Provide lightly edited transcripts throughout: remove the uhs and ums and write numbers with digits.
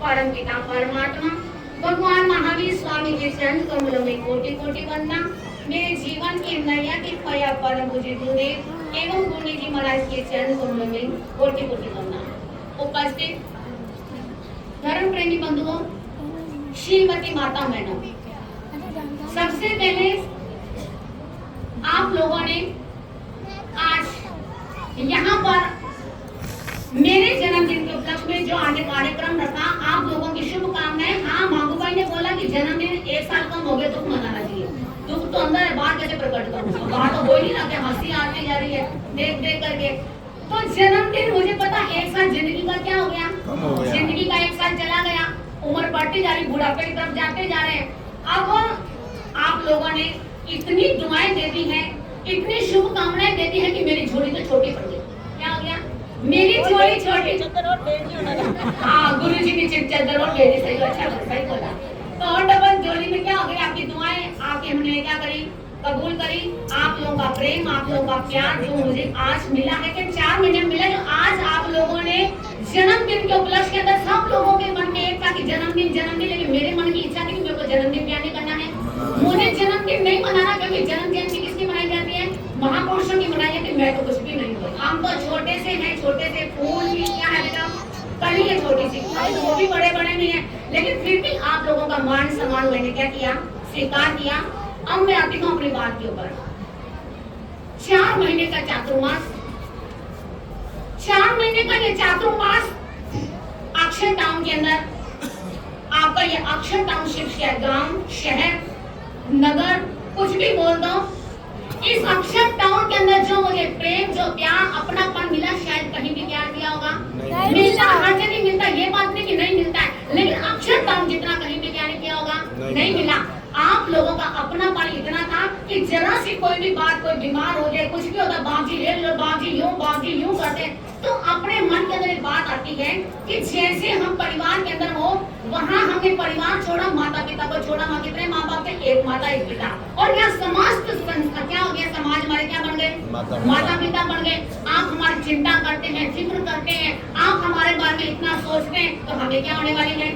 परम पिता परमात्मा भगवान महावीर स्वामी के चरण कमलों में कोटि कोटि वंदना। मेरे जीवन की नैया की पया पर मुझे गुरुदेव एवं गुरु जी महाराज के चरण कमलों में कोटि कोटि वंदना। उपस्थित धर्म प्रेमी बंधुओं, श्रीमती माता मैडम, सबसे पहले आप लोगों ने आज यहाँ पर मेरे जन्मदिन के उपलक्ष्य में जो आगे कार्यक्रम रखा, आप लोगों की शुभकामनाएं। हाँ, मांगू भाई ने बोला कि जन्मदिन 1 साल कम हो गया, दुख मनाना चाहिए। दुख तो अंदर है, बाहर कैसे प्रकट करूं? बाहर तो हो ही ना, कि हंसी आती जा रही है देख देख करके। तो जन्मदिन मुझे पता 1 साल जिंदगी का क्या हो गया, जिंदगी का 1 साल चला गया, उम्र बढ़ती जा रही, बुढ़ापे की तरफ जाते जा रहे हैं। अब आप लोगों ने इतनी दुआएं दे दी है, इतनी शुभकामनाएं दे दी है कि मेरी झोली तो छोटी पड़ गई। क्या हो गया? मेरी झोली छोटी। हाँ, गुरु जी की चद्दर और बेड़ी, सही अच्छा सही बोला। तो और डबल झोली में क्या हो गया? आपकी दुआएं, आपकी हमने क्या करी, कबूल करी। आप लोगों का प्रेम, आप लोगों का प्यार जो मुझे आज मिला है, कि 4 महीने मिला, जो आज आप लोगों ने जन्मदिन के उपलक्ष्य के अंदर सब लोगों के मन में एक था कि जन्मदिन जन्मदिन, लेकिन मेरे मन की इच्छा थी कि मेरे को जन्मदिन क्या नहीं करना है, मुझे जन्मदिन नहीं मनाना, क्योंकि जन्म जयंती किसकी मनाई जाती है? महापुरुषों की मनाई जाती है। मैं तो कुछ भी नहीं हूँ, हम तो छोटे से हैं, छोटे से फूल भी क्या है बेटा, कली है छोटी सी, तो वो भी बड़े बड़े नहीं है, लेकिन फिर भी आप लोगों का मान सम्मान मैंने क्या किया, स्वीकार किया। अब मैं आती हूँ अपनी बात के ऊपर। 4 महीने का चातुर्मास, 4 महीने का ये चातुर्मास अक्षर टाउन के अंदर, आपका ये अक्षर टाउनशिप गांव, शहर, नगर, कुछ भी बोल दो, इस अक्षर टाउन के अंदर जो मुझे प्रेम, जो प्यार, अपनापन मिला, शायद कहीं भी प्यार दिया होगा, मिलता हर जगह मिलता, ये बात नहीं कि नहीं मिलता है, लेकिन अक्षर टाउन जितना कहीं भी क्या नहीं किया होगा, नहीं मिला। आप लोगों का अपनापन इतना था कि जरा सी कोई भी बात, कोई बीमार हो जाए, कुछ भी होता, बाबूजी ले लो, बाबूजी यूं करते, तो अपने मन के अंदर एक बात आती है कि जैसे हम परिवार के अंदर हो, वहाँ हमने परिवार छोड़ा, माता पिता को छोड़ा, माँ कितने माँ बाप के, एक माता एक पिता, और यहाँ समाज संस्था क्या हो गया, समाज हमारे क्या बन गए, माता पिता बन गए। आप हमारी चिंता करते हैं, फिक्र करते हैं, आप हमारे बारे में इतना सोचते हैं, तो हमें क्या होने वाली है,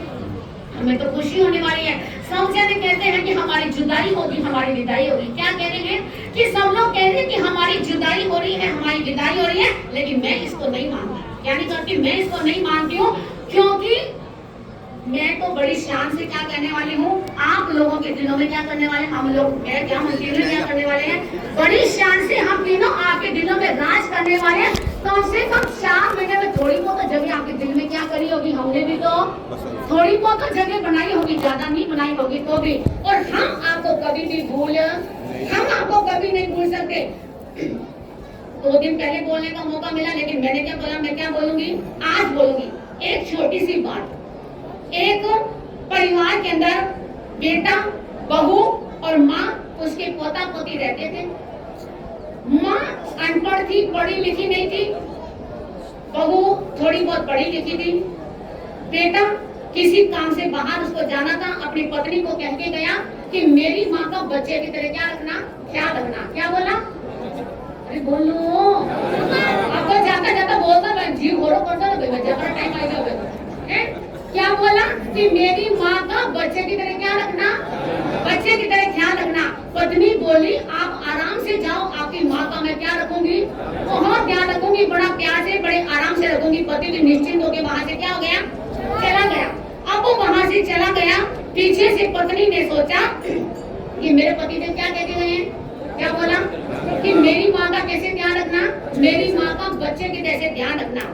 हमें तो खुशी होने वाली है। सब जने कहते हैं कि हमारी जुदाई होगी, हमारी विदाई होगी। क्या कह रहे हैं कि सब लोग कह रहे हैं कि हमारी जुदाई हो रही है, हमारी विदाई हो रही है, लेकिन मैं इसको नहीं मानती। क्या नहीं करती? मैं इसको नहीं मानती हूँ, क्योंकि मैं तो बड़ी शान से क्या कहने वाली हूँ, आप लोगों के दिलों में क्या करने वाले, हम लोग, मैं क्या मंदिर में क्या करने वाले हैं, बड़ी शान से हम तीनों आपके दिलों में राज करने वाले हैं। कम से कम 4 महीने में थोड़ी बहुत जगह आपके दिल में क्या करी होगी, हमने भी तो थोड़ी बहुत जगह बनाई होगी, ज्यादा नहीं बनाई होगी तो भी, और हम आपको कभी भी हम आपको कभी नहीं भूल सकते। 2 दिन पहले बोलने का मौका मिला, लेकिन मैंने क्या बोला, मैं क्या बोलूंगी, आज बोलूंगी। एक छोटी सी बात, एक परिवार के अंदर बेटा, बहू और माँ, उसके पोता पोती रहते थे। माँ अनपढ़ थी, पढ़ी लिखी नहीं थी, बहू थोड़ी बहुत पढ़ी लिखी थी, बेटा किसी काम से बाहर उसको जाना था, अपनी पत्नी को कह के गया कि मेरी माँ का बच्चे की तरह क्या रखना, ख्याल रखना। क्या बोला? अरे बोलो, अब तो जाता जाता बोलता, मैं जी घोड़ो करता ना, टाइम आ गया। क्या बोला कि मेरी माँ का बच्चे की तरह क्या रखना, बच्चे की तरह ख्याल रखना। पत्नी बोली आप आराम से जाओ, आपकी माँ का मैं क्या रखूंगी, बहुत ध्यान रखूंगी, बड़ा प्यार से, बड़े आराम से रखूंगी। पति भी निश्चिंत होकर वहाँ से क्या हो गया, चला गया। अब वो वहाँ से चला गया, पीछे से पत्नी ने सोचा कि मेरे पति ने क्या कहते गए हैं, क्या बोला कि मेरी माँ का कैसे ध्यान रखना, मेरी माँ का बच्चे के जैसे ध्यान रखना।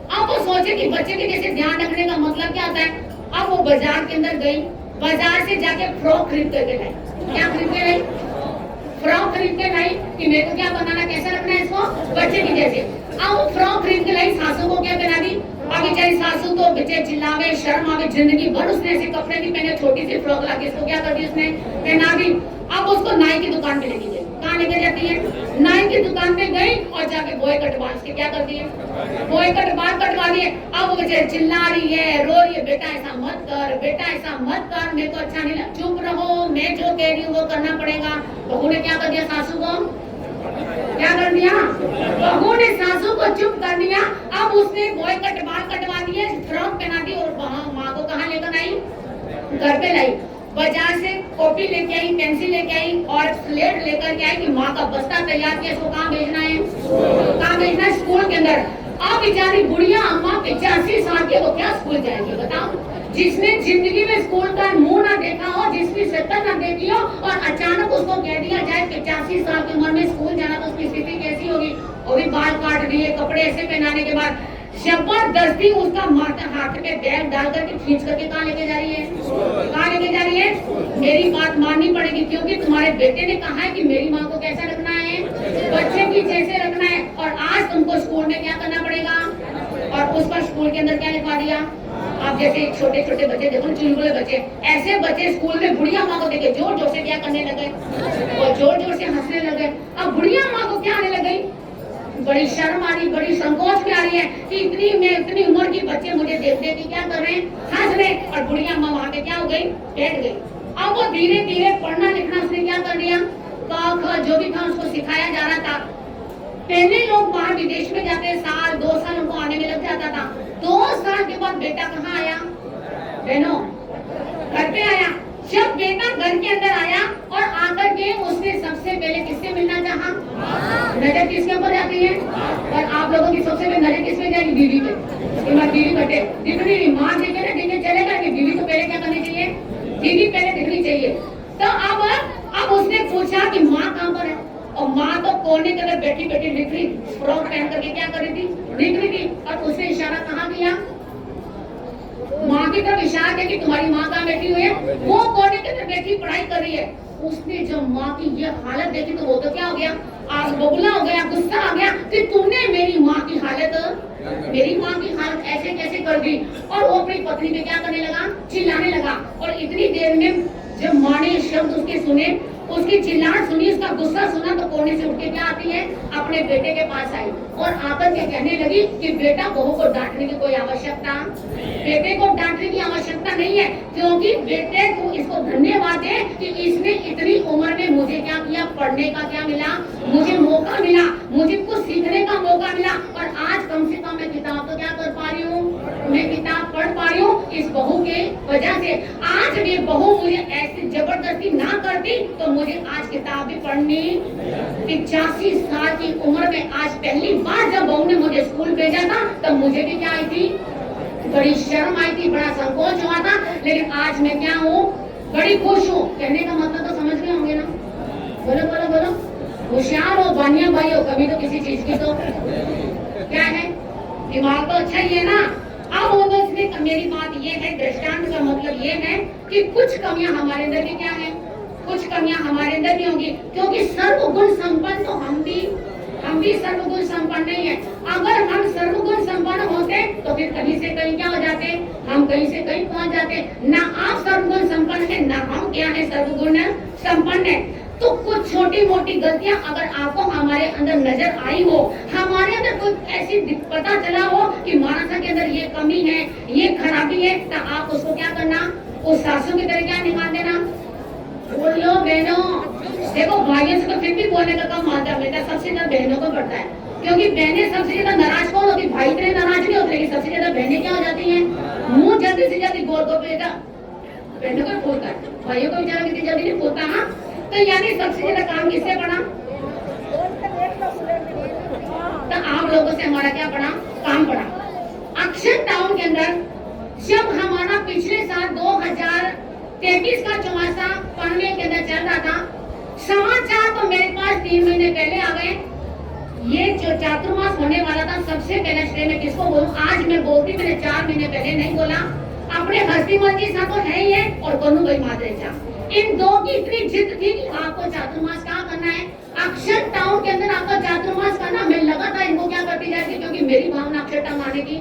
अब वो सोचे कि बच्चे के जैसे ध्यान रखने का मतलब क्या होता है। अब वो बाजार के अंदर गई, बाजार से जाके फ्रॉक खरीद करके लाई। क्या खरीद के लाई? फ्रॉक खरीद के लाई कि मेरे को क्या बनाना, कैसा रखना है इसको, बच्चे की जैसे। अब वो फ्रॉक खरीद के लाई, सासू को क्या पहना दी, अब बेचारी सासू तो बेचे चिल्लावे, शर्म आवे, जिंदगी भर उसने ऐसे कपड़े नहीं पहने, छोटी सी फ्रॉक लाके इसको क्या कर दी उसने, पहना दी। अब उसको नाई की दुकान पे लेके गई। कहाँ लेके जाती है? नाई की दुकान पे गई और जाके बॉय कट बाल के क्या कर दिए, बॉय कट बाल कटवा दिए। अब वो बेचारी चिल्ला रही है, रो रही है, बेटा ऐसा मत कर, बेटा ऐसा मत कर, मेरे को अच्छा नहीं लगा। चुप रहो, मैं जो कह रही हूँ वो करना पड़ेगा। बहू ने क्या कर दिया सासू को, क्या कर दिया, बहू ने सासू को चुप कर दिया। अब उसने बॉय कट बाल कटवा दिए, फ्रॉक पहना दी और माँ को कहाँ लेकर आई, घर पे लाई। बाजार से कॉपी लेके आई, पेंसिल लेके आई और स्लेट लेकर के आई कि माँ का बस्ता तैयार किया, इसको कहाँ भेजना है, कहाँ भेजना है, स्कूल के अंदर। अब बेचारी बुढ़िया अम्मा 85 साल की, वो क्या स्कूल जाएगी बताओ, जिसने जिंदगी में स्कूल का मुंह ना देखा हो, जिसकी शक्ल ना देखी हो और अचानक उसको कह दिया जाए 85 साल की उम्र में स्कूल जाना, तो उसकी स्थिति कैसी होगी। और भी बाल काट दिए, कपड़े ऐसे पहनाने के बाद जबरदस्ती उसका माथा हाथ पे बैग डाल करके खींच करके कहाँ लेके जा रही है, कहाँ लेके जा रही है। मेरी बात माननी पड़ेगी, क्योंकि तुम्हारे बेटे ने कहा है कि मेरी माँ को कैसा रखना है, बच्चे की जैसे रखना है। और आज तुमको स्कूल में क्या करना पड़ेगा, और उस पर स्कूल के अंदर क्या लिखवा दिया। आप जैसे छोटे छोटे बच्चे देखो, चुलबुले बच्चे, ऐसे बच्चे स्कूल में बुढ़िया माँ को देखे जोर जोर से क्या करने लगे, और जोर जोर से हंसने लगे। अब बुढ़िया माँ को क्या आने लगी, बड़ी शर्म आ रही, बड़ी संकोच भी आ रही है कि इतनी उम्र की बच्चे मुझे देख देख क्या कर रहे हैं, हंस रहे। और बुढ़िया माँ वहाँ पे क्या हो गई, बैठ गई। अब वो धीरे धीरे पढ़ना लिखना उसने क्या कर दिया, क ख जो भी था उसको सिखाया जा रहा था। पहले लोग वहाँ विदेश में जाते, साल 2 साल उनको आने में लग जाता था। 2 साल के बाद बेटा कहाँ आया, बहनों घर पे आया। जब बेटा घर के अंदर आया और आकर के उसने सबसे पहले किससे मिलना चाहा, नजर किसके ऊपर जाती है, और आप लोगों की सबसे पहले नजर किस पे जाएगी, बीवी पे। बीवी बटे दिखनी, माँ देखे ना देखे चलेगा कि बीवी को पहले क्या करनी चाहिए, बीवी पहले दिखनी चाहिए। तो अब उसने पूछा कि माँ कहाँ पर है, और माँ तो कोने के अंदर बैठी बैठी लिख रही, फ्रॉक पहन करके क्या कर रही थी, लिख रही थी। और उसने इशारा कहाँ किया, माँ की तरफ इशारा किया कि तुम्हारी माँ कहाँ बैठी हुई है, वो कोने के अंदर बैठी पढ़ाई कर रही है। उसने जब माँ की ये हालत देखी तो वो तो क्या हो गया, आग बबूला हो गया, गुस्सा आ गया कि तुमने मेरी माँ की हालत ऐसे कैसे कर दी। और वो अपनी पत्नी पे क्या करने लगा, चिल्लाने लगा। और इतनी देर में जब माँ ने शब्द उसके सुने, उसकी चिल्लाहट सुनी, उसका गुस्सा सुना, तो कोने से उठ के क्या आती है, अपने बेटे के पास आई और आकर के कहने लगी कि बेटा, बहू को डांटने की कोई आवश्यकता, बेटे को डांटने की आवश्यकता नहीं है, क्योंकि बेटे को इसको धन्यवाद है कि इसने इतनी उम्र में मुझे क्या किया, पढ़ने का क्या मिला, मुझे मौका मिला, मुझे कुछ सीखने का मौका मिला। और आज कम से कम मैं किताब तो क्या कर पा रही हूँ, मैं किताब पढ़ पा रही हूँ इस बहू के वजह से। आज ये बहू मुझे ऐसी जबरदस्ती ना करती तो मुझे आज किताब भी पढ़नी। 85 साल की उम्र में आज पहली बार जब बहू ने मुझे स्कूल भेजा था, तब मुझे भी क्या आई थी, बड़ी शर्म आई थी, बड़ा संकोच हुआ था। लेकिन आज मैं क्या हूँ, बड़ी खुश हूँ। कहने का मतलब तो समझ गए होंगे ना, बोलो बोलो बोलो, होशियार हो बानिया भाई हो, कभी तो किसी चीज की तो क्या है, दिमाग तो अच्छा ही है ना। अब इसमें मेरी बात ये है, दृष्टांत का मतलब ये है कि कुछ कमियां हमारे अंदर भी क्या है, कुछ कमियां हमारे अंदर भी होंगी, क्योंकि सर्वगुण संपन्न तो हम भी सर्वगुण संपन्न नहीं है। अगर हम सर्वगुण संपन्न होते तो फिर कहीं से कहीं क्या हो जाते, हम कहीं से कहीं पहुंच जाते। ना आप सर्वगुण संपन्न है, ना हम क्या है, सर्वगुण संपन्न है। तो कुछ छोटी मोटी गलतियां अगर आपको हमारे अंदर नजर आई हो, हमारे अंदर कुछ ऐसी पता चला हो कि मानसा के अंदर ये कमी है, ये खराबी है, तो आप उसको क्या करना, उस सासू की तरह क्या निकाल देना। बोलो बहनों, देखो भाइयों से तो फिर भी बोलने का कम आता है, बेटा सबसे ज्यादा बहनों को पड़ता है, क्योंकि बहनें सबसे ज्यादा नाराज कौन होती, भाई इतने नाराज नहीं होते, लेकिन सबसे ज्यादा बहनें क्या हो जाती हैं, मुंह जल्दी से जल्दी बोल दो बेटा, बहनों को बोलता है, भाइयों को बेचारा कितनी जल्दी नहीं बोलता। हाँ, तो यानी सबसे ज्यादा काम किससे पड़ा, तो आप लोगों से हमारा क्या पड़ा, काम पड़ा। अक्षर टाउन के अंदर जब हमारा पिछले साल 2023 का चौमासा पढ़ने के अंदर चल रहा था, समाचार तो मेरे पास 3 महीने पहले आ गए। ये जो चातुर्मास होने वाला था, सबसे पहले श्रेय में किसको बोलूं, आज मैं बोलती, मैंने 4 महीने पहले नहीं बोला। अपने हस्तीमल जी साहब तो है ही है, और कन्नू भाई मादरेचा, इन दो की इतनी जिद थी कि आपको चातुर्मास क्या करना है, अक्षर टाउन के अंदर आपका चातुर्मास करना। मैं लगा था इनको क्या करती जाएगी, क्योंकि मेरी भावना अक्षर टाउन आने की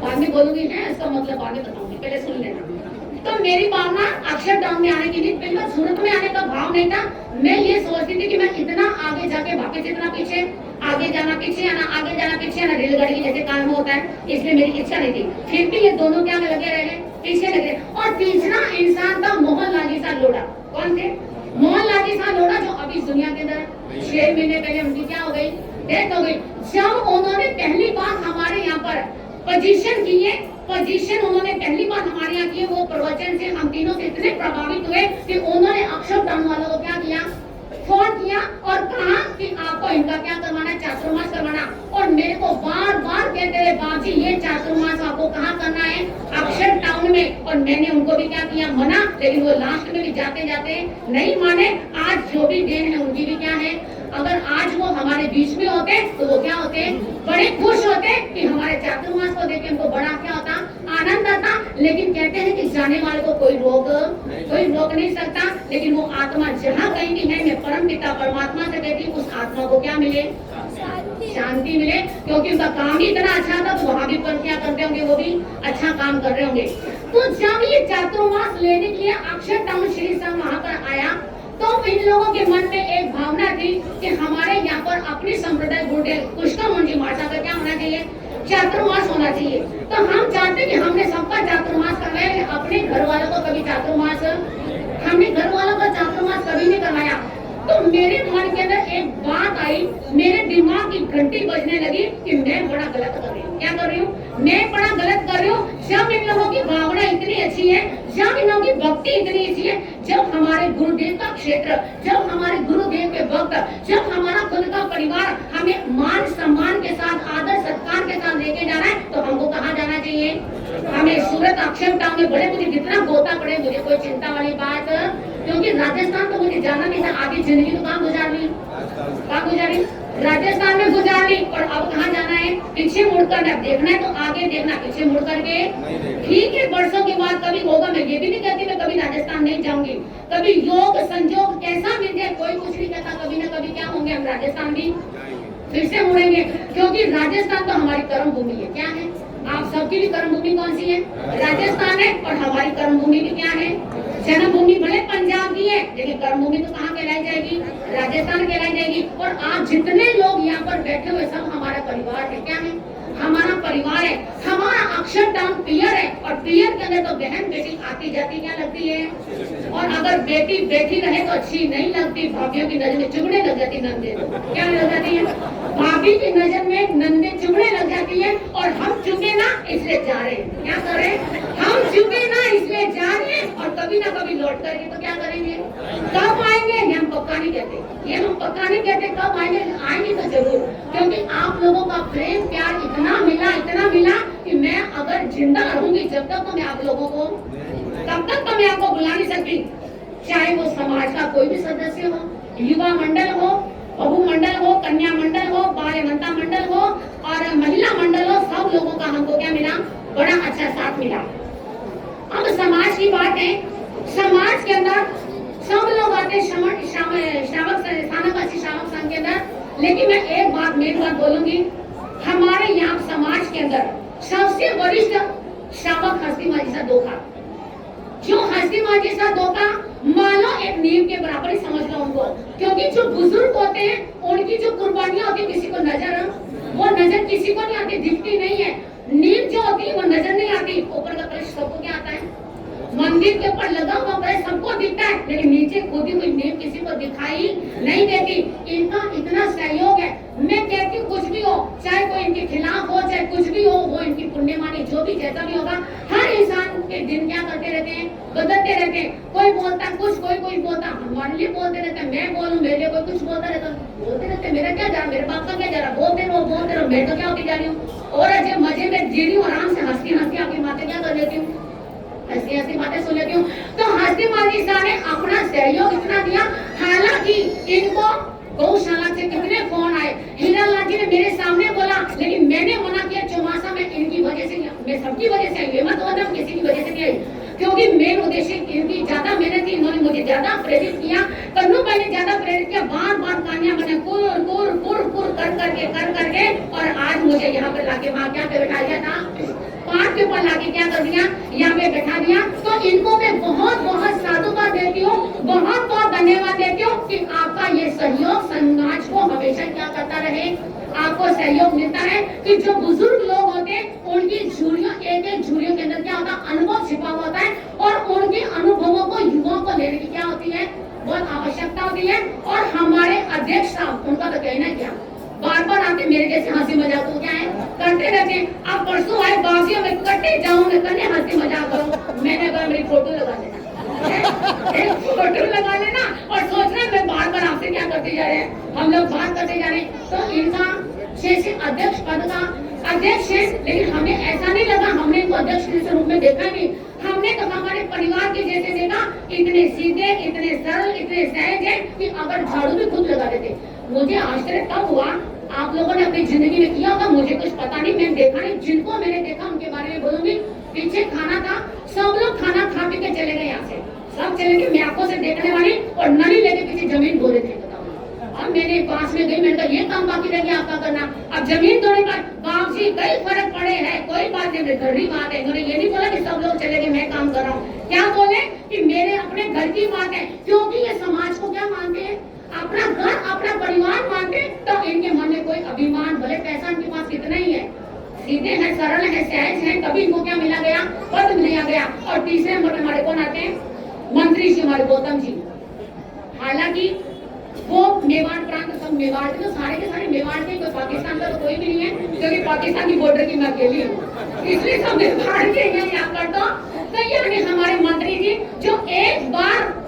बाद में बोलूंगी है इसका मतलब बाद में बताऊंगी, पहले सुन लेना। तो मेरी भावना अक्षरधाम में आने के लिए पहले सूरत में आने का भाव नहीं था। मैं ये सोचती थी कि मैं इतना आगे जाके वापस इतना पीछे, आगे जाना पीछे आना, आगे जाना पीछे आना, रेलगाड़ी की जैसे काम होता है, इसलिए मेरी इच्छा नहीं थी। फिर भी ये दोनों क्या लगे रहे, पीछे लगे। और तीसरा इंसान था मोहन लाल सा लोढ़ा। कौन थे? मोहन लाल सा लोढ़ा, जो अभी इस दुनिया के अंदर 6 महीने पहले उनकी क्या हो गई, डेथ हो गई। जब उन्होंने पहली बार हमारे यहाँ पर पोजीशन की है, पोजीशन उन्होंने पहली बार हमारे यहाँ किए, वो प्रवचन से हम तीनों से इतने प्रभावित हुए कि उन्होंने अक्षरधाम वालों को क्या किया, फोन किया और कहा कि आपको इनका क्या करवाना, चातुर्मास करवाना। और मेरे को बार बार कहते रहे बाबूजी ये चातुर्मास आपको कहाँ करना है, अक्षर टाउन में। और मैंने उनको भी क्या किया, मना, लेकिन वो लास्ट में भी जाते जाते नहीं माने। आज जो भी देन है उनकी भी क्या है, अगर आज वो हमारे बीच में होते तो वो क्या होते, बड़े खुश होते कि हमारे चातुर्मास को देख के उनको बड़ा क्या होता, आनंद आता। लेकिन कहते हैं कि जाने वाले को कोई रोक नहीं सकता। लेकिन वो आत्मा जहाँ कहीं भी है, मैं परम पिता परमात्मा से कहती हूँ, उस आत्मा को क्या मिले, शांति मिले, क्योंकि उनका काम ही इतना अच्छा था। तो वहाँ भी पर क्या करते होंगे, वो भी अच्छा काम कर रहे होंगे। तो जब ये चातुर्मास लेने के लिए अक्षरधाम श्री संघ वहाँ पर आया, तो इन लोगों के मन में एक भावना थी कि हमारे यहाँ पर अपनी संप्रदाय गुरुदेव पुष्कर मुंजी महाराज का क्या होना चाहिए, चातुर्मास होना चाहिए। तो हम चाहते कि हमने सबका चातुर्मास करवाया, अपने घर वालों को कभी चातुर्मास, हमने घर वालों का चातुर्मास कभी नहीं करवाया। तो मेरे मन के अंदर एक बात आई, मेरे दिमाग की घंटी बजने लगी कि मैं बड़ा गलत कर रही हूँ। क्या कर रही हूँ, मैं बड़ा गलत कर रही हूँ। जब इन लोगों की भावना इतनी अच्छी है, जब इन लोगों की भक्ति इतनी अच्छी है, जब हमारे गुरुदेव का क्षेत्र, जब हमारे गुरुदेव के भक्त, जब हमारा खुद का परिवार हमें मान सम्मान के साथ, आदर सत्कार के साथ लेके जाना है, तो हमको कहाँ जाना चाहिए, हमें सूरत अक्षरधाम में। बड़े मुझे जितना गोता पड़े, मुझे कोई चिंता वाली बात, क्योंकि राजस्थान तो मुझे जाना नहीं था। आधी जिंदगी तो कहाँ गुजारी, राजस्थान में गुजारी। और अब कहाँ जाना है, पीछे मुड़कर देखना है तो आगे देखना, पीछे मुड़ करके ठीक है। वर्षों के बाद कभी होगा, मैं ये भी नहीं कहती मैं कभी राजस्थान नहीं जाऊंगी। कभी योग संजोग कैसा मिल जाए, कोई कुछ नहीं कहता, कभी ना कभी क्या होंगे, हम राजस्थान भी फिर से मुड़ेंगे। क्योंकि राजस्थान तो हमारी कर्म भूमि है। क्या है, आप सबकी भी कर्म भूमि कौन सी है, राजस्थान है। और हमारी कर्म भूमि भी क्या है, जन्मभूमि भले पंजाब की है, लेकिन कर्मभूमि तो कहाँ कहलाई जाएगी, राजस्थान कहलाई जाएगी। और आज जितने लोग यहाँ पर बैठे हुए सब हमारा परिवार है। क्या है, हमारा परिवार है, हमारा अक्षरधाम पियर है। और पियर के अंदर तो बहन बेटी आती जाती क्या लगती है। और अगर बेटी बैठी रहे तो अच्छी नहीं लगती, भाभियों की नजर में चुभने लग जाती, नंदे क्या लग जाती है, भाभी की नजर में नंदे चुभने लग जाती है। और हम चुके ना इसलिए जा रहे हैं, क्या कर रहे हैं, हम चुके ना इसलिए जा रहे हैं। और कभी ना कभी लौट करके तो क्या करेंगे, कब आएंगे, ये हम पक्का नहीं कहते, ये हम पक्का नहीं कहते कब आएंगे, आएंगे तो जरूर। क्योंकि आप लोगों का प्रेम प्यार इतना मिला कि मैं अगर जिंदा रहूंगी जब तक तो मैं आप लोगों को, तब तक तो मैं आपको बुला नहीं सकती। चाहे वो समाज का कोई भी सदस्य हो, युवा मंडल हो, बहु मंडल हो, कन्या मंडल हो, बाल वनिता मंडल हो और महिला मंडल हो, सब लोगों का हमको क्या मिला, बड़ा अच्छा साथ मिला। अब समाज की बात है, समाज के अंदर सब लोग आते श्रावक संघ के अंदर। लेकिन मैं एक बात मेन बात बोलूंगी, हमारे यहाँ समाज के अंदर सबसे वरिष्ठ श्रावक हस्ती माजी सा धोखा, जो हस्ती माजी सा धोखा मानो एक नीम के बराबर ही समझ लो उनको। क्योंकि जो बुजुर्ग होते हैं उनकी जो कुर्बानियां होती है, किसी को नजर, वो नजर किसी को नहीं आती, दिखती नहीं है। नीम जो होती है वो नजर नहीं आती, ऊपर का कलश सबको क्या आता है, मंदिर के ऊपर लगा हुआ कलश सबको दिखता है, लेकिन नीचे खोदी हुई नीम किसी को दिखाई नहीं देती। इनका इतना सहयोग है। मैं कहती हूँ कुछ भी हो, चाहे कोई इनके खिलाफ हो, चाहे कुछ भी हो, वो इनकी पुण्यमानी जो भी जैसा भी होगा, हर इंसान के दिन क्या करते रहते हैं, बदलते रहते हैं। कोई बोलता कुछ, कोई बोलता हमारे लिए बोलते रहते हैं, मैं बोलूं मेरे लिए कोई कुछ बोलता रहता, बोलते रहते, मेरा क्या जा रहा, मेरे बाप का क्या जा रहा, बोलते रहो, मैं तो क्या होती जा रही हूँ। और अजय मजे में जी रही हूँ, आराम से हंसती आपकी बातें क्या कर लेती हूँ, हंसी बातें सुन लेती हूँ। तो हस्ती माजी साहब ने अपना सहयोग इतना दिया। हालांकि इनको गौशाला से कितने फोन आए, हीरा लाल जी ने मेरे सामने बोला, लेकिन मैंने मना किया, चौमासा में इनकी वजह से, मैं सबकी वजह से आई, मत होना किसी की वजह से नहीं आई। क्योंकि मेन उद्देश्य इनकी ज्यादा मेहनत थी, इन्होंने मुझे ज्यादा प्रेरित किया, कन्नू भाई ने ज्यादा प्रेरित किया, बार कहानियां बने कुर कर करके और आज मुझे यहाँ पे लाके वहाँ क्या पे बैठा दिया था, पाठ के ऊपर लाके क्या कर दिया, यहाँ पे बैठा दिया। तो इनको मैं बहुत बहुत साधुवाद देती हूँ, बहुत बहुत धन्यवाद देती हूँ कि आपका ये सहयोग समाज को हमेशा क्या करता रहे, आपको सहयोग मिलता है। कि जो बुजुर्ग लोग होते हैं उनकी झुर्रियों, एक एक झुर्रियों के अंदर क्या होता है, अनुभव छिपा होता है, और उनके अनुभवों को युवाओं को लेने की क्या होती है, बहुत आवश्यकता होती है। और हमारे अध्यक्ष साहब, उनका तो कहना क्या, बार बार आके मेरे जैसे हंसी मजाक को क्या है करते रहते हैं। अब परसों आए बाजियों में कटे जाऊंगे करने हंसी मजाक करो, मैंने कहा मेरी फोटो लगा लेना, एक फोटो लगा लेना, और सोचना मैं बार बार आपसे क्या करते जा रहे हैं, हम लोग बात करते जा रहे हैं। तो इनका जैसे अध्यक्ष पद का अध्यक्ष है, लेकिन हमें ऐसा नहीं लगा, हमने इनको अध्यक्ष के रूप में देखा नहीं, हमने तो हमारे परिवार के जैसे देखा, इतने सीधे, इतने सरल, इतने सहज है कि अगर झाड़ू भी खुद लगा देते। मुझे आश्चर्य तब हुआ, आप लोगों ने अपनी जिंदगी में किया होगा, मुझे कुछ पता नहीं, मैंने देखा नहीं, जिनको मैंने देखा उनके बारे में बोलूंगी। पीछे खाना था, सब लोग खाना खा पी के चले गए, यहाँ से सब चले गए, मैं आंखों से देखने वाली, और नली लेके पीछे जमीन बोले थे। अब मैंने पास में गई, मैंने कहा ये काम बाकी रह गया आपका करना, अब जमीन तोड़ने का बाप जी कई फर्क पड़े हैं, कोई बात नहीं, घड़ी बात है। उन्होंने ये नहीं बोला कि सब लोग चले गए मैं काम कर रहा हूँ, क्या बोले कि मेरे अपने घर की बात है, क्योंकि ये समाज को क्या मानते हैं, अपना घर, अपना परिवार मानते, तो इनके मन में कोई अभिमान, भले पैसा इनके पास कितना ही है, सीधे हैं, सरल है, सहज है, कभी इनको क्या मिला गया, पद मिला गया। और तीसरे नंबर पे हमारे कौन आते हैं, मंत्री जी, हमारे गौतम जी। हालांकि वो मेवाड़ प्रांत, सब मेवाड़ के, तो सारे के सारे मेवाड़ के, कोई पाकिस्तान का तो कोई भी नहीं है, क्योंकि पाकिस्तान की बॉर्डर की मैं अकेली हूँ, इसलिए सब मेवाड़ के हैं यहाँ पर। तो यानी हमारे मंत्री जी जो एक बार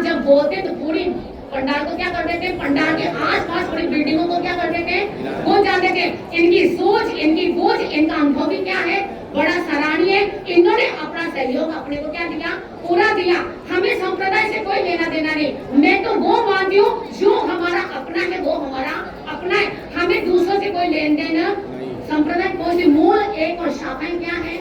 जब बोलते तो पूरी पंडाल को क्या कर देते, पंडाल के आसपास पूरी बिल्डिंगों को क्या कर देते, वो जाते थे। इनकी सोच, इनकी बूझ, इनका अनुभव भी क्या है, बड़ा सराहनीय। इन्होंने अपना सहयोग अपने को क्या दिया, पूरा दिया। हमें संप्रदाय से कोई लेना देना नहीं, मैं तो वो मानती हूँ जो हमारा अपना है वो हमारा अपना है, हमें दूसरों से कोई लेन देन, संप्रदाय कोई भी, मूल एक और शाखाएं क्या है,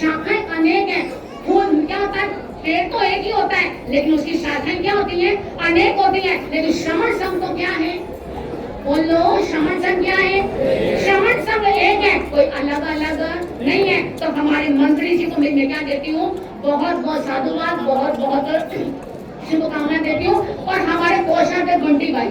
शाखाएं अनेक है। फूल क्या होता है, पेड़ तो एक ही होता है, लेकिन उसकी शाखाएं क्या होती है, अनेक होती है। लेकिन श्रमण संघ तो क्या है, बोलो श्रमण संघ क्या है, श्रमण संघ एक है, कोई अलग अलग नहीं है। तो हमारे मंत्री जी को मैं क्या देती हूँ, बहुत बहुत साधुवाद, बहुत बहुत शुभकामनाएं देती हूँ। और हमारे कोषाध्यक्ष बंटी भाई,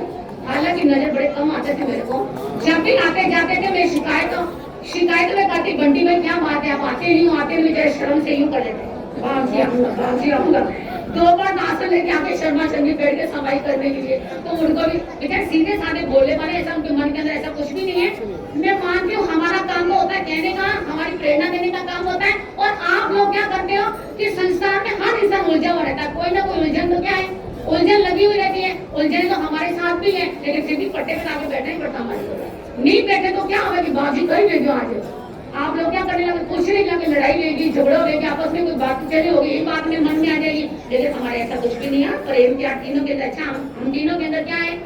हालांकि नजर बड़े कम आते थे मेरे को, जब भी आते जाते थे मैं शिकायत में करती, बंटी भाई क्या बात है, आप आते नहीं जरा शर्म से यूं कर लेते, बाजी आऊंगा। 2 बार नाश्ता लेके आके शर्मा चंगी बैठ के सफाई करने के लिए, तो उनको भी बेचारे सीधे साधे बोलने वाले, ऐसा उनके मन के अंदर ऐसा कुछ भी नहीं है। मैं मानती हूँ हमारा काम तो होता है कहने का, हमारी प्रेरणा देने का काम होता है। और आप लोग क्या करते हो कि संसार में हर इंसान उलझा हुआ रहता है, कोई ना कोई उलझन तो क्या है, उलझन लगी हुई रहती है। उलझन तो हमारे साथ भी है, लेकिन फिर भी पट्टे पे आके बैठना ही पड़ता हमारे, नहीं बैठे तो क्या होगा कि बाजी कर ले जो आज आप लोग क्या करने लगे, कुछ नहीं लगे, लड़ाई लेगी, झगड़ा होगी, आपस में कोई बात चली होगी, ये बात में मन में आ जाएगी। लेकिन हमारे ऐसा कुछ भी नहीं है, प्रेम क्या तीनों के अंदर, अच्छा हम तीनों के अंदर क्या है,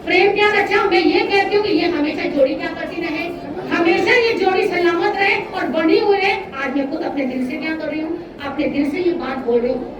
प्रेम क्या। अच्छा मैं ये कहती हूँ कि ये हमेशा जोड़ी क्या करती रहे, हमेशा ये जोड़ी सलामत रहे और बनी हुई है। आज मैं खुद अपने दिल से क्या कर रही हूँ, अपने दिल से ये बात बोल रही हूँ।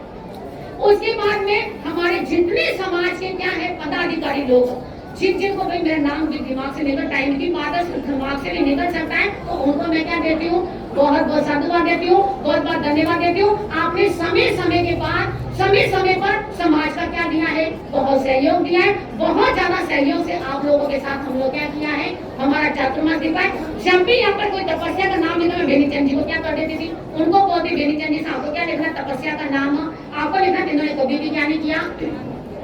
उसके बाद में हमारे जितने समाज के क्या है पदाधिकारी लोग, जिनको भाई मेरा नाम भी दिमाग से निकल, टाइम की बात है, दिमाग से भी निकल सकता है, तो उनको मैं क्या देती हूँ, बहुत बहुत साधुवाद देती हूँ, बहुत बहुत धन्यवाद देती हूँ। आपने समय समय के बाद समय पर समाज का क्या दिया है, बहुत सहयोग दिया है, बहुत ज्यादा सहयोग से आप लोगों के साथ हम लोग क्या किया है, हमारा चातुर्मास दिखाए। जब भी यहाँ पर कोई तपस्या का नाम लिखा, मैं बेनीचंद जी को क्या कर देती थी, उनको बोलती बेनीचंद जी साहब को क्या लिखना, तपस्या का नाम आपको लिखा, इन्होंने कभी भी क्या नहीं किया,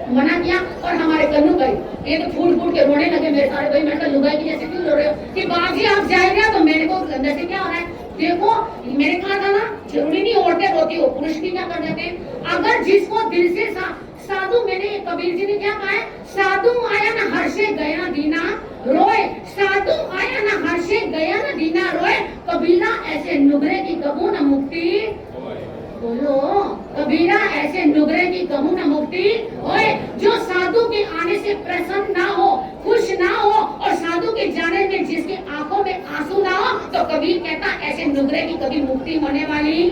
मना किया। और हमारे कन्नू भाई ये तो फूट के रोने लगे मेरे सारे भाई, मैंने लुगाई की जैसे क्यों रो रहे हो कि बाजी आप जाएगा, तो मेरे को अंदर से क्या हो रहा है, देखो मैंने कहा था ना, जरूरी नहीं औरतें रोती हो, पुरुष भी क्या कर देते हैं। अगर जिसको दिल से साधु, मैंने कबीर जी ने क्या कहा है, साधु आया ना हर्षे गया दीना रोए, साधु आया ना हर्षे गया ना दीना रोए, कबीरा ऐसे नुगरे की कबू न मुक्ति, बोलो कबीरा ऐसे नुगरे की कहूँ न मुक्ति होए। जो साधु के आने से प्रसन्न ना हो, खुश ना हो, और साधु के जाने में जिसकी आंखों में आंसू ना हो, तो कबीर कहता ऐसे नुगरे की कभी मुक्ति होने वाली,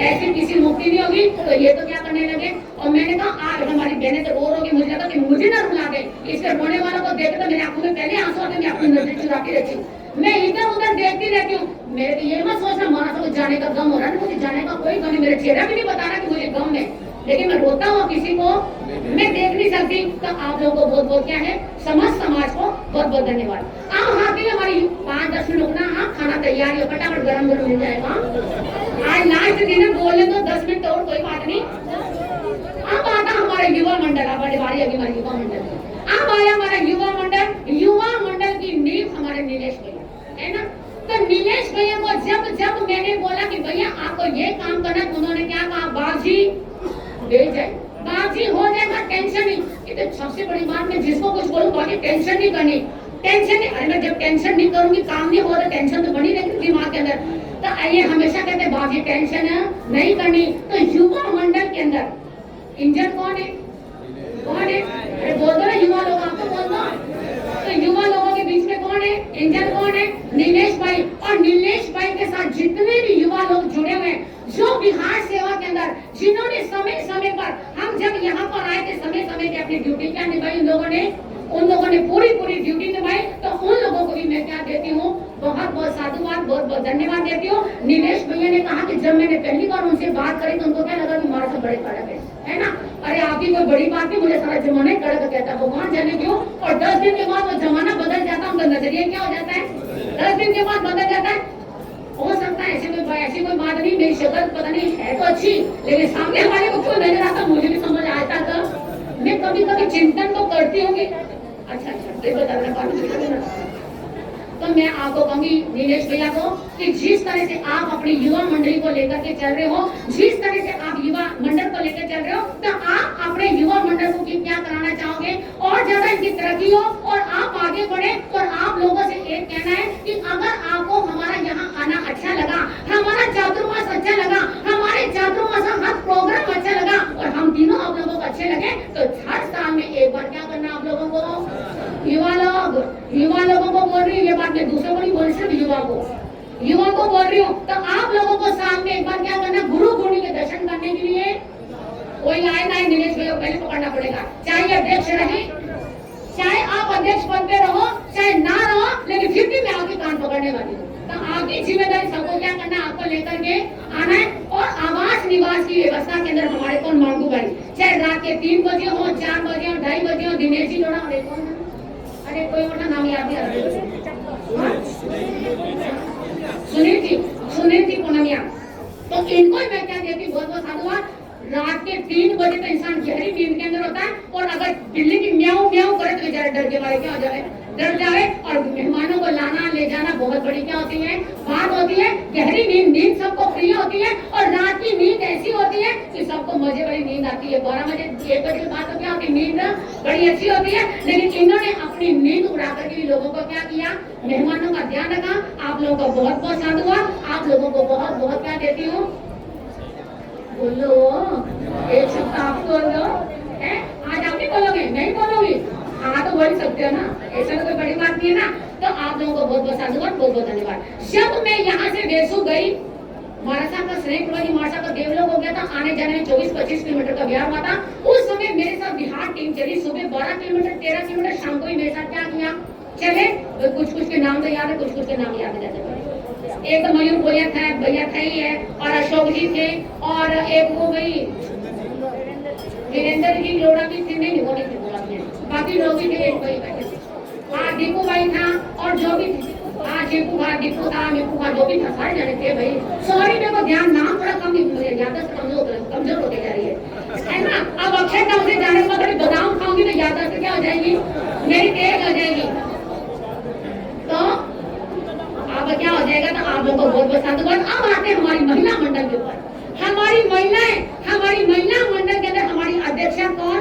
ऐसी किसी मुक्ति नहीं होगी। तो ये तो क्या करने लगे, और मैंने कहा आज हमारी बहनें तो रो रोगी, मुझे लगा कि मुझे ना रुला दे, इसके रोने वालों को देख तो मेरे आंखों में पहले आंसू आते, मैं अपनी नजर चुरा के रखी, मैं इधर उधर देखती रहती हूँ। मेरे को ये मत सोचना माना तो जाने का गम हो रहा है, मुझे जाने का कोई गम नहीं, मेरा चेहरा भी नहीं बता रहा कि मुझे गम है, लेकिन मैं रोता हूँ किसी को मैं देख नहीं सकती। तो आप लोगों को बहुत बहुत क्या है, समस्त समाज को बहुत बहुत धन्यवाद। आप हाँ के हमारी 5-10 मिनट रुकना, हाँ खाना तैयार है, फटाफट गरम गरम मिल जाएगा। आज लास्ट दिन बोले तो 10 मिनट और कोई बात नहीं। अब आता हमारा युवा मंडल, हमारी बारी अभी हमारे युवा मंडल, अब आया हमारा युवा मंडल। युवा मंडल की नींव हमारे नीलेश भैया है ना। तो नीलेश भैया को जब मैंने बोला कि भैया आपको ये काम करना, उन्होंने क्या कहा, बाजी ले जाए, बाजी हो जाएगा, टेंशन नहीं। ये तो सबसे बड़ी बात, मैं जिसको कुछ बोलूं बाकी टेंशन नहीं करनी, टेंशन नहीं। अरे मैं जब टेंशन नहीं करूंगी, काम नहीं हो रहा, टेंशन तो बनी रहेगी दिमाग के अंदर। तो ये हमेशा कहते बाजी टेंशन नहीं करनी। तो युवा मंडल के अंदर इंजन कौन है, कौन है? अरे बोल दो ना युवा लोग, आपको बोल दो। तो युवा लोगों के बीच में कौन है, इंजन कौन है, नीलेश भाई। और नीलेश भाई के साथ जितने भी युवा लोग जुड़े हुए हैं, जो बिहार सेवा के अंदर जिन्होंने समय समय पर, हम जब यहाँ पर आए थे समय समय की अपनी ड्यूटी क्या निभाई, उन लोगों ने पूरी ड्यूटी निभाई। तो उन लोगों को भी मैं क्या देती हूँ, बहुत बहुत साधुवाद, बहुत बहुत धन्यवाद देती हूँ। नीलेश भैया ने कहा कि जब मैंने पहली बार उनसे बात करी तो उनको क्या लगा कि हमारा सब बड़े कड़क है ना। अरे आपकी कोई बड़ी बात नहीं, मुझे सारा जमाना ही कड़क कहता, भगवान जाने क्यों। और 10 दिन के बाद वो जमाना बदल जाता है, उनका नजरिया क्या हो जाता है, 10 दिन के बाद बदल जाता है। हो सकता है ऐसी कोई बात नहीं, मेरी शक्ल पता नहीं है तो अच्छी, लेकिन सामने वाले को क्यों नजर आता मुझे भी समझ आता था। मैं कभी कभी चिंतन तो करती होंगी। अच्छा तो मैं आपको कहूंगी नीलेश भैया को कि जिस तरह से आप अपनी युवा मंडली को लेकर के चल रहे हो, जिस तरह से आप युवा मंडल को लेकर चल रहे हो, तो आप अपने युवा मंडल को क्या कराना चाहोगे, और ज्यादा इनकी तरक्की हो और आप आगे बढ़े। और आप लोगों से एक कहना है कि अगर आपको हमारा यहाँ आना अच्छा लगा, हमारा चातुर्मास अच्छा लगा, हमारे चातुर्मास हर प्रोग्राम अच्छा लगा, और हम तीनों आप लोगों को अच्छे लगे, तो हर साल में एक बार क्या करना आप लोगों को, युवा लोगों को बोल रही हूँ, ये बात मैं दूसरों को नहीं बोल रही, सिर्फ युवा को बोल रही हूँ। तो आप लोगों को साल में एक बार क्या करना, गुरु गुणी के दर्शन करने के लिए कोई आए ना, नीलेश भैया पहले पकड़ना पड़ेगा। चाहे अध्यक्ष रहे, चाहे आप अध्यक्ष पद पे रहो, चाहे ना रहो, लेकिन फिर भी मैं आपकी कान पकड़ने वाली हूँ। तो आपकी जिम्मेदारी सबको क्या करना, आपको लेकर के आना है। और आवास निवास की व्यवस्था के अंदर हमारे कौन, मांगू भाई, चाहे रात के 3 बजे हो, 4 बजे हो, 2:30 बजे हो, दिनेश जी लोड़ा, अरे कोई और नाम याद नहीं आ रहा, सुनील जी पूनमिया। तो इनको मैं क्या देती, बहुत बहुत साधुवाद। रात के 3 बजे तो इंसान गहरी नींद के अंदर होता है, और अगर बिल्ली की म्याऊं म्याऊं करे तो बेचारे डर के मारे क्या हो जाए, डर जाए। और मेहमानों को लाना ले जाना बहुत बड़ी क्या होती है, बात होती है। गहरी नींद सबको प्रिय होती है, और रात की नींद ऐसी होती है कि सबको मजे वाली नींद आती है। 12 बजे 1 बजे के बाद तो क्या होती है, नींद बड़ी अच्छी होती है। लेकिन इन्होंने अपनी नींद उड़ा करके लोगों को क्या किया, मेहमानों का ध्यान रखा। आप लोगों को बहुत बहुत साधुवाद, आप लोगों को बहुत बहुत क्या देती हूँ, बोलो एक शब्द आप बोलो है, आज आप नहीं बोलोगे, नहीं बोलोगी, हाँ तो बोल सकते हो ना, ऐसा तो कोई बड़ी बात नहीं है ना। तो आप लोगों को बहुत बहुत साधुवाद, बहुत बहुत धन्यवाद। जब मैं यहाँ से वेसु गई, मारसा का श्रेणी मारसा का देवलोक हो गया था, आने जाने में 24-25 किलोमीटर का बिहार हुआ था। उस समय मेरे साथ बिहार टीम चली, सुबह 12 किलोमीटर, 13 किलोमीटर, शाम को ही मेरे साथ क्या किया चले। तो कुछ के नाम तो याद है, कुछ के नाम याद नहीं रहते। एक तो मयूर भैया था ही है, और अशोक जी थे, और एक वो भाई वीरेंद्र जी लोड़ा भी थे, नहीं वो नहीं थे, बाकी लोग भी थे, एक भाई बैठे। हाँ दीपू भाई था, और जो भी हाँ दीपू था, जो भी था, सारे जने थे भाई। सॉरी मेरे को ध्यान नाम थोड़ा कम याददाश्त कमजोर होती जा रही है ना। अब अक्षय धाम से जाने के बाद थोड़ी बादाम खाऊंगी तो याददाश्त क्या हो जाएगी, मेरी तेज हो जाएगी। तो अब क्या हो जाएगा, तो आप लोगों को बहुत बहुत साधुवाद। अब आते हैं हमारी महिला मंडल के ऊपर। हमारी महिला मंडल के अंदर हमारी अध्यक्षा कौन,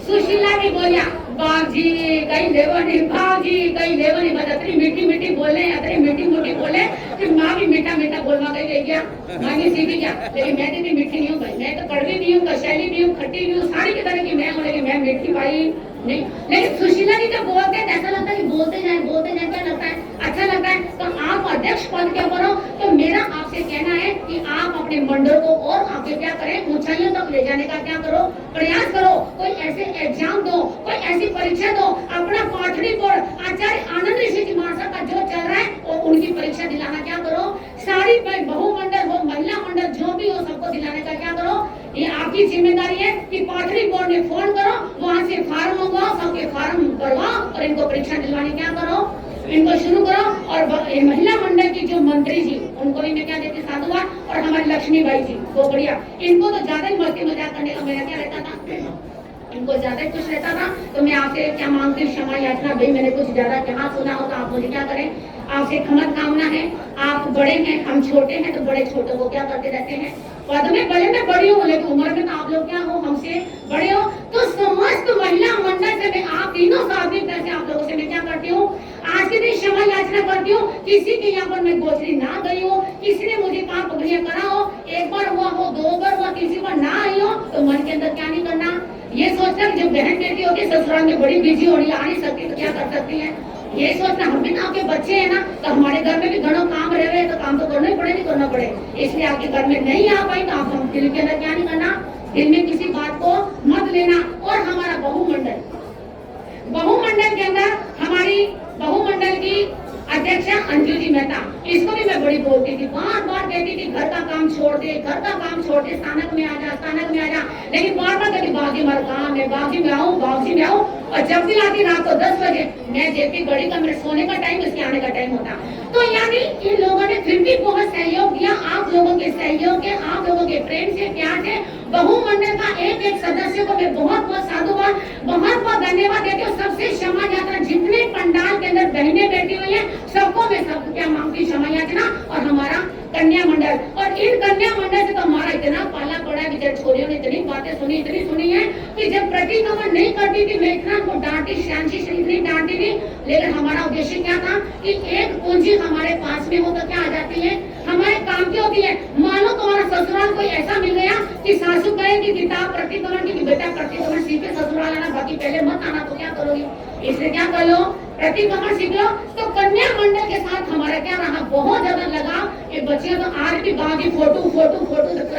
सुशीला जी बोलिया, बाजी कहीं लेवनी, बाजी कहीं लेवनी, बस इतनी मीठी बोले, इतनी मीठी बोले कि माँ भी मीठा बोलवा कहीं गई क्या, माँ भी सीखी क्या। लेकिन मैं इतनी मीठी नहीं हूँ भाई, मैं तो कड़वी भी हूँ, कशैली भी हूँ, खट्टी भी हूँ, सारी की तरह की मैं हूँ, लेकिन मैं मीठी भाई नहीं। लेकिन सुशीला जी जब बोलते हैं ऐसा लगता है कि बोलते जाए, क्या लगता है, अच्छा लगता है। तो आप अध्यक्ष पद के ऊपर हो, तो मेरा आपसे कहना है कि आप अपने मंडल को और आगे क्या करें, ऊंचाइयों तक ले जाने का क्या करो, प्रयास करो। कोई ऐसे एग्जाम दो, कोई ऐसी परीक्षा दो, अपना पाठड़ी बोर्ड आचार्य आनंद ऋषि जी महाराज का जो चल रहा है और उनकी परीक्षा दिलाना क्या करो, इनको परीक्षा दिलवानी क्या करो, इनको शुरू करो। और महिला मंडल की जो मंत्री जी, उनको भी मैं क्या देती साधुवाद। और हमारी लक्ष्मीबाई जी गोगड़िया, इनको तो ज्यादा ही मस्ती मजाक करने का मेरा क्या रहता था, इनको ज्यादा ही कुछ रहता था। तो मैं आपसे क्या मांगती हूँ, क्षमा याचना। भाई मैंने कुछ ज्यादा कहा सुना हो तो आप मुझे क्या करें, आपसे क्षमा कामना है। आप बड़े हैं, हम छोटे हैं, तो बड़े छोटे को क्या करते रहते हैं। पद में भले मैं बड़ी हूँ, लेकिन उम्र में तो आप लोग क्या हो, हमसे बड़े हो। तो समस्त महिला मंडल से मैं आप तीनों साथी से आप लोगों से मैं क्या करती हूँ, आज के दिन क्षमा याचना करती हूँ। किसी के यहाँ पर मैं गोचरी ना गई हो, किसी ने मुझे कहा पगड़ियाँ करा हो, एक बार हुआ हो, 2 बार हुआ, किसी बार ना आई हो, तो मन के अंदर क्या नहीं करना, ये सोचना कि जब बहन बेटी होती है ससुराल में बड़ी बिजी हो रही है, आ नहीं सकती, तो क्या कर सकती है, ये सोचना। हम भी ना आपके बच्चे हैं ना, तो हमारे घर में भी घरों काम रह रहे हैं, तो काम तो करना ही पड़े, नहीं करना पड़े। इसलिए आपके घर में नहीं आ पाई तो आप दिल के अंदर क्या नहीं करना, दिल में किसी बात को मत लेना। और हमारा बहुमंडल के अंदर हमारी बहुमंडल की अध्यक्षा अंजू जी मेहता, इसको भी मैं बड़ी बोलती थी, बार बार कहती थी घर का काम छोड़ दे, घर का काम छोड़ दे, स्थानक में आ जा, स्थानक में आ जा। लेकिन बार बार कहती बाबूजी हमारा काम है, बाबूजी में आऊँ, बाबूजी में आऊँ। और जब भी आती रात को 10 बजे, मैं देखती घड़ी का मेरे सोने का टाइम, इसके आने का टाइम होता। तो यानी इन लोगों ने फिर भी बहुत सहयोग दिया। आप लोगों के सहयोग के, आप लोगों के प्रेम से, प्यार से बहुमंडल का एक एक सदस्य को मैं बहुत बहुत साधुवाद, बहुत बहुत धन्यवाद देती हूँ। सबसे क्षमा याचना, जितने पंडाल के अंदर बहनें बैठी हुई है सबको मैं सब क्या मांगती, क्षमा याचना। और हमारा कन्या मंडल, और इन कन्या मंडल से तो हमारा इतना पाला पड़ा है, बेचारे छोरियों ने इतनी बातें सुनी, इतनी सुनी है कि जब प्रतिक्रमण नहीं करती थी मैं इतना को डांटी, शांति से इतनी डांटी थी। लेकिन हमारा उद्देश्य क्या था कि एक पूंजी हमारे पास में हो तो क्या आ जाती है, हमारे काम की होती है। मानो तुम्हारा ससुराल कोई ऐसा मिल गया कि सासू कहेगी किताब प्रतिक्रमण की, बेटा प्रतिक्रमण सीखे ससुराल आना, बाकी पहले मत आना, तो क्या करोगी, इसलिए क्या कर लो, प्रतिक्रमण सीख लो। तो कन्या मंडल के साथ हमारा क्या रहा, बहुत ज्यादा लगाव। ये बच्चियां तो आज भी बागी फोटो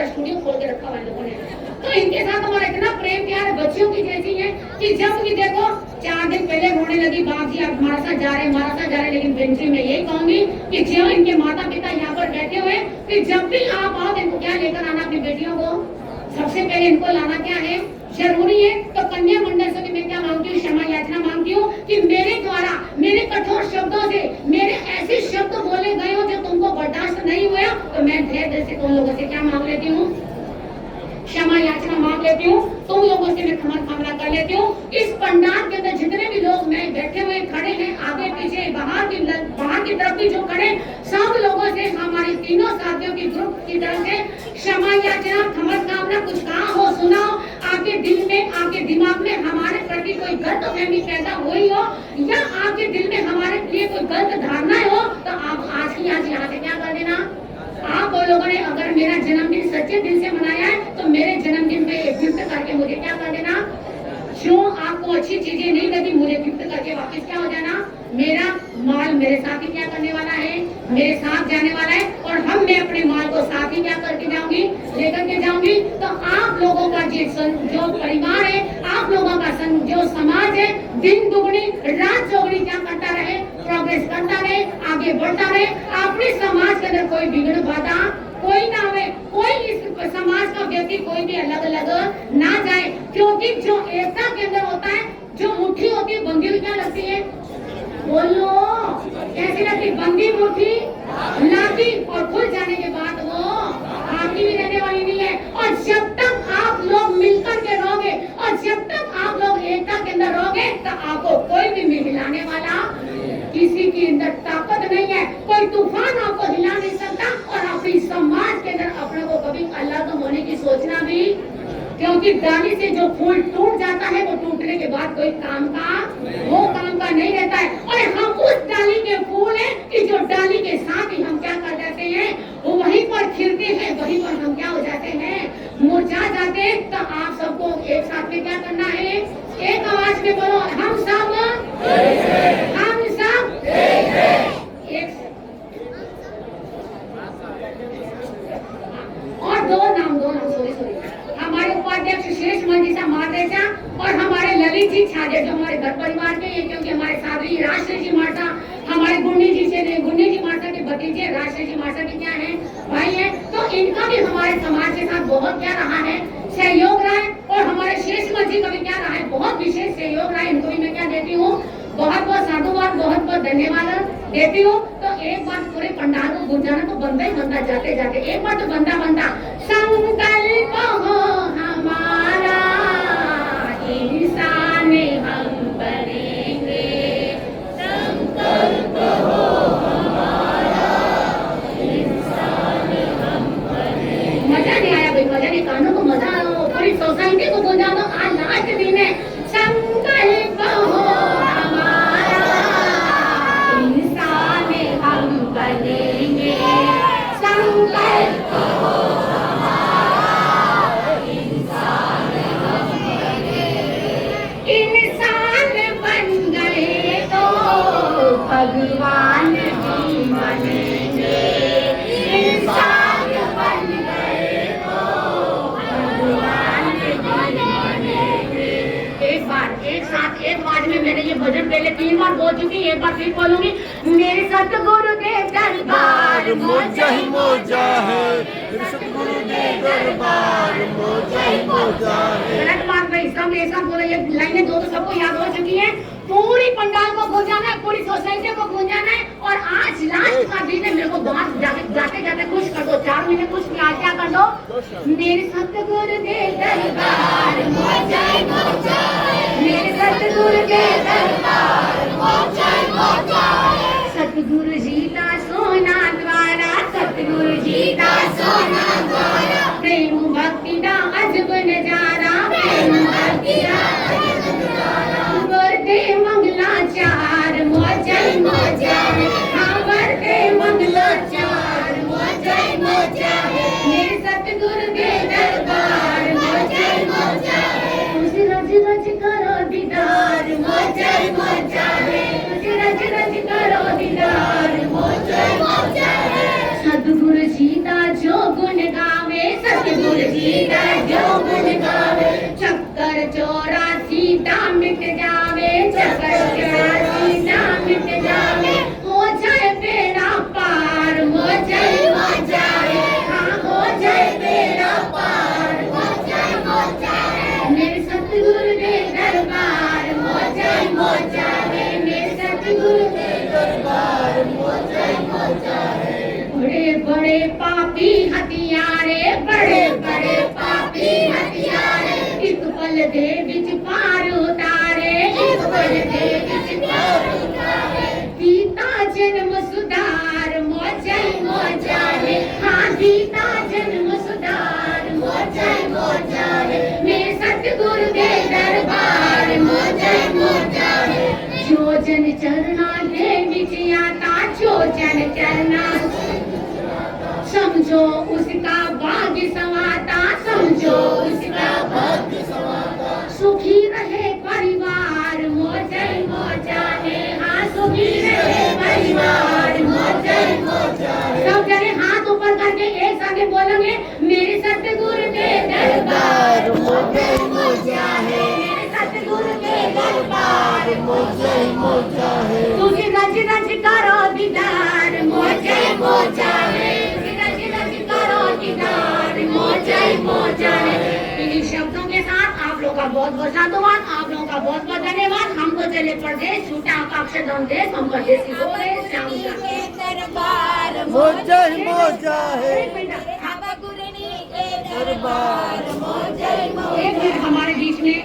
स्टूडियो खोल के रखा हुआ है लोगों ने। तो इनके साथ हमारा इतना प्रेम प्यार बच्चियों की जैसी है कि जब भी देखो 4 दिन पहले रोने लगी, बाबूजी आप हमारे साथ जा रहे हैं, हमारे साथ जा रहे हैं। लेकिन बेंची में यही कहूंगी कि जो इनके माता पिता यहाँ पर बैठे हुए, कि जब भी आप आओ इनको क्या लेकर आना, अपनी बेटियों को सबसे पहले इनको लाना क्या है, जरूरी है। तो कन्या मंडल से भी मैं क्या मांगती हूँ, क्षमा याचना मांगती हूँ कि मेरे द्वारा, मेरे कठोर शब्दों से, मेरे ऐसे शब्द बोले गए हो जो तुमको बर्दाश्त नहीं हुआ, तो मैं धैर्य से तुम लोगों से क्या मांग लेती हूँ, क्षमा याचना मांग लेती हूँ। तुम लोगों से मैं क्षमा कामना कर लेती हूँ। इस पंडाल के अंदर जितने भी लोग मैं बैठे हुए खड़े हैं, आगे पीछे बाहर की तरफ भी जो खड़े, सब लोगों से हमारी तीनों साथियों की ग्रुप की तरफ से क्षमा याचना, क्षमा कामना। कुछ कहा हो, सुनाओ, आपके दिल में, आपके दिमाग में हमारे प्रति कोई गलतफहमी पैदा हुई हो, या आपके दिल में हमारे लिए कोई गलत धारणा हो, तो आप आज की आज यहाँ से क्या कर देना। आप लोगों ने अगर मेरा जन्मदिन सच्चे दिल से मनाया है, तो मेरे जन्मदिन में एक गिफ्ट करके मुझे क्या कर देना। जो आपको अच्छी चीजें नहीं लगी, मुझे गिफ्ट करके वापस क्या हो जाना। मेरा माल मेरे साथ ही क्या करने वाला है, मेरे साथ जाने वाला है। और मैं अपने माल को साथ ही क्या करके जाऊंगी, लेकर के जाऊंगी। तो आप लोगों का जो परिवार है, आप लोगों का जो समाज है, दिन दुगनी रात चौगनी क्या करता रहे, प्रोग्रेस करता रहे, आगे बढ़ता रहे। अपने समाज के अंदर कोई बिगड़ बाधा कोई ना हो, कोई इस समाज का व्यक्ति कोई भी अलग अलग ना जाए। क्योंकि जो एकता के अंदर होता है, जो मुट्ठी होती है, बंदी हुई क्या लगती है, बोलो कैसी लगती, बंदी मुट्ठी लाती, और खुल जाने के बाद वो आपकी भी रहने वाली नहीं है। और जब तक आप लोग मिलकर के रहोगे, और जब तक आप लोग एकता के अंदर रहोगे, तो आपको कोई भी मिलाने वाला, किसी की अंदर ताकत नहीं है, कोई तूफान आपको हिला नहीं सकता। और अपनी समाज के अंदर अपने को कभी अलग होने की सोचना भी, क्योंकि डाली से जो फूल टूट जाता है, वो टूटने के बाद कोई काम का नहीं रहता है। और हम उस डाली के फूल हैं कि जो डाली के साथ ही हम क्या कर जाते हैं, वो वहीं पर खिलते हैं, वहीं पर हम क्या हो जाते हैं, मुरझा जाते हैं। तो आप सबको एक साथ में क्या करना है, एक आवाज में बोलो, हम सब एक। और दो नाम सॉरी हमारे उपाध्यक्ष शेष मंजिशा मार्देजा और हमारे ललित जी छाजे, जो हमारे घर परिवार के, क्योंकि हमारे साधवी राजश्री जी मार्सा, हमारे गुन्नी जी मार्सा के भतीजे राजश्री जी मार्सा के क्या है, भाई है। तो इनका भी हमारे समाज के साथ बहुत क्या रहा है, सहयोग रहा है। और हमारे शेष मंजी का भी क्या रहा है, बहुत विशेष सहयोग रहा है। इनको भी मैं क्या देती हूँ, बहुत बहुत साधुवाद, बहुत बहुत धन्यवाद देती हूँ। तो एक बार पूरे पंडाल को गुंजाना तो बनता ही बनता, जाते जाते एक बार तो बनता संकल्प हो हमारा इंसान हम बनेंगे, संकल्प हो हमारा इंसान हम बनेंगे। मजा नहीं आया भाई, मजा नहीं, कानों को मजा आया, पूरी सोसाइटी को गुंजा दो। आज लास्ट दिन है, संकल्प हो हमारा इंसान हम बनेंगे, संकल्प हो हमारा इंसान हम बनेंगे। इंसान बन गए तो भगवान भी बनेंगे, इंसान बन गए तो भगवान भी बनेंगे। एक बार एक साथ एक बार में मैंने ये भजन पहले 3 बार बोल चुकी, एक बार फिर बोलूंगी। मेरे सतगुरु के दरबार मोजा ही मोजा है, मेरे सतगुरु के दरबार मोजा ही मोजा है। गलत बात नहीं, सब एक साथ बोले, ये लाइनें दो तो सबको याद हो चुकी है। पूरी पंडाल को गूंजाना है, पूरी सोसाइटी को गूंजाना है। और आज लास्ट का दिन है, मेरे को बात जाते जाते खुश कर दो, 4 महीने खुश किया, क्या कर दो। मेरे सतगुरु के दरबार मोजा ही मोजा है, मेरे सतगुरु के दरबार मोजा ही मोजा है। सतगुरु जी का सोना द्वारा, सतगुरु जी का सोना द्वारा, प्रेम भक्ति का अजब नजारा, प्रेम भक्ति का अजब नजारा। वर्ते मंगलाचार मोजा ही मोजा है, हाँ वर्ते मंगलाचार मोजा ही मोजा है। मेरे सतगुरु के दरबार मोजा ही मोजा है, तुझे रज रज करो दीदार मोजा ही मोजा है, तुझे रज रज करो दीदार मोजा ही मोजा है। सतगुरु जी का जो गुण गावे, सतगुरु जी का जो गुण गावे, चक्कर 84 मिट जावे, चक्कर 84 मिट जावे। हो जाए बेड़ा पार मोजा ही मोजा है, हाँ हो जाए बेड़ा पार मोजा ही मोजा है। मेरे सतगुरु के दरबार मोजा ही मोजा है, मेरे सतगुरु के दरबार मोजा ही मोजा है। बड़े बड़े पापी हथियारे, बड़े बड़े पापी हथियारे, एक पल दे विच पार उतारे, एक पल दे विच पार उतारे। गीता जन्म सुधार मोजा ही मोजा है, हाँ गीता जन्म सुधार मोजा ही मोजा है। मेरे सतगुरु के दरबार मोजा ही मोजा है। जो जन चरना दे विच आता, जो जन चरना समझो उसका भाग्य समाता, समझो उसका भाग्य समाता। सुखी रहे परिवार मोजा ही मोजा है, हाँ सुखी रहे परिवार मोजा ही मोजा है। सब जने हाथ ऊपर करके एक साथ बोलेंगे, मेरे सतगुरु के दरबार मोजा ही मोजा है, मेरे सतगुरु के दरबार मोजा ही मोजा है। तुझे रज रज करो दीदार मोजा ही मोजा है, मोजा ही मोजा है। इन शब्दों के साथ आप लोगों का बहुत बहुत साधुवाद, आप लोगों का बहुत बहुत धन्यवाद। हम तो चले प्रदेश छूटा का अक्षरधाम देश, हम परदेसी हो रहे श्याम के दरबार मोजा ही मोजा है, दरबार मोजा ही मोजा। एक मिनट, हमारे बीच में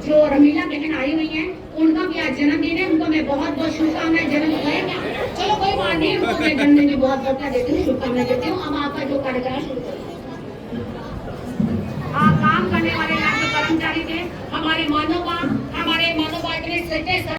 जो रमीला बहन आई हुई हैं, उनका भी आज जन्मदिन है, उनको मैं बहुत बहुत शुभकामनाएं। जन्म है क्या, चलो कोई बात नहीं, उनको मैं जन्मदिन की बहुत बहुत देती हूँ, शुभकामनाएं देती हूँ। अब आपका जो कार्यक्रम शुरू करो। हाँ, काम करने वाले यहाँ के कर्मचारी थे, हमारे मानव इतने सच्चे